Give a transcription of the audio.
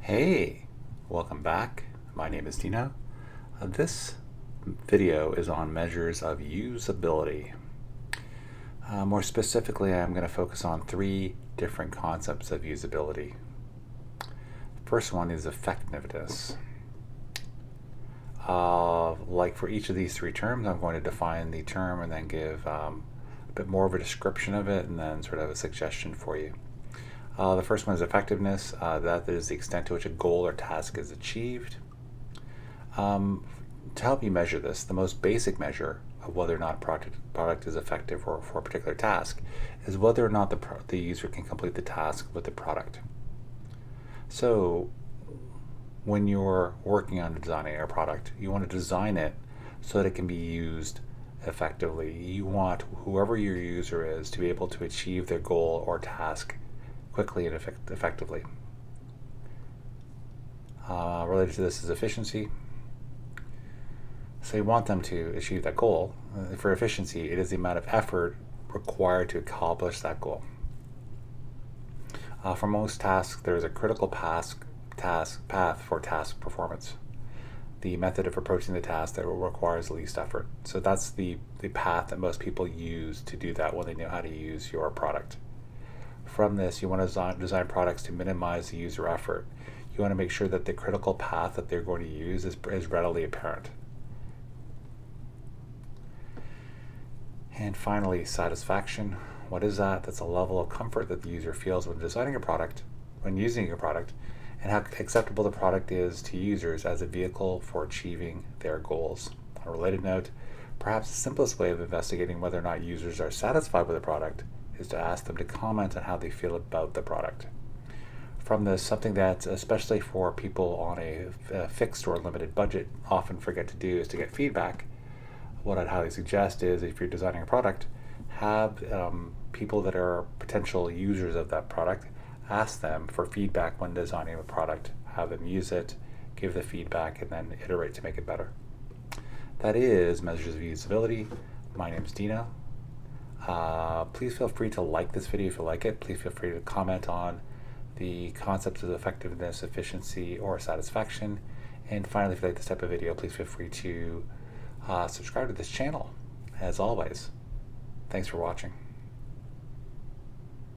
Hey, welcome back. My name is Dino. This video is on measures of usability. More specifically, I'm going to focus on three different concepts of usability. The first one is effectiveness. Like for each of these three terms, I'm going to define the term and then give a bit more of a description of it and then sort of a suggestion for you. The first one is effectiveness. That is the extent to which a goal or task is achieved. To help you measure this, the most basic measure of whether or not product is effective for a particular task is whether or not the user can complete the task with the product. So when you're working on designing a product, you want to design it so that it can be used effectively. You want whoever your user is to be able to achieve their goal or task quickly and effectively. Related to this is efficiency. So you want them to achieve that goal. For efficiency, it is the amount of effort required to accomplish that goal. For most tasks, there is a critical path for task performance. The method of approaching the task that requires the least effort. So that's the path that most people use to do that when they know how to use your product. From this, you want to design products to minimize the user effort. You want to make sure that the critical path that they're going to use is readily apparent. And finally, satisfaction. What is that? That's a level of comfort that the user feels when designing a product, when using a product, and how acceptable the product is to users as a vehicle for achieving their goals. On a related note, perhaps the simplest way of investigating whether or not users are satisfied with a product is to ask them to comment on how they feel about the product. From this, something that, especially for people on a fixed or limited budget, often forget to do is to get feedback. What I'd highly suggest is, if you're designing a product, have people that are potential users of that product, ask them for feedback when designing a product, have them use it, give the feedback, and then iterate to make it better. That is measures of usability. My name is Dino. Please feel free to like this video if you like it. Please feel free to comment on the concepts of effectiveness, efficiency, or satisfaction. And finally, if you like this type of video, please feel free to subscribe to this channel. As always, thanks for watching.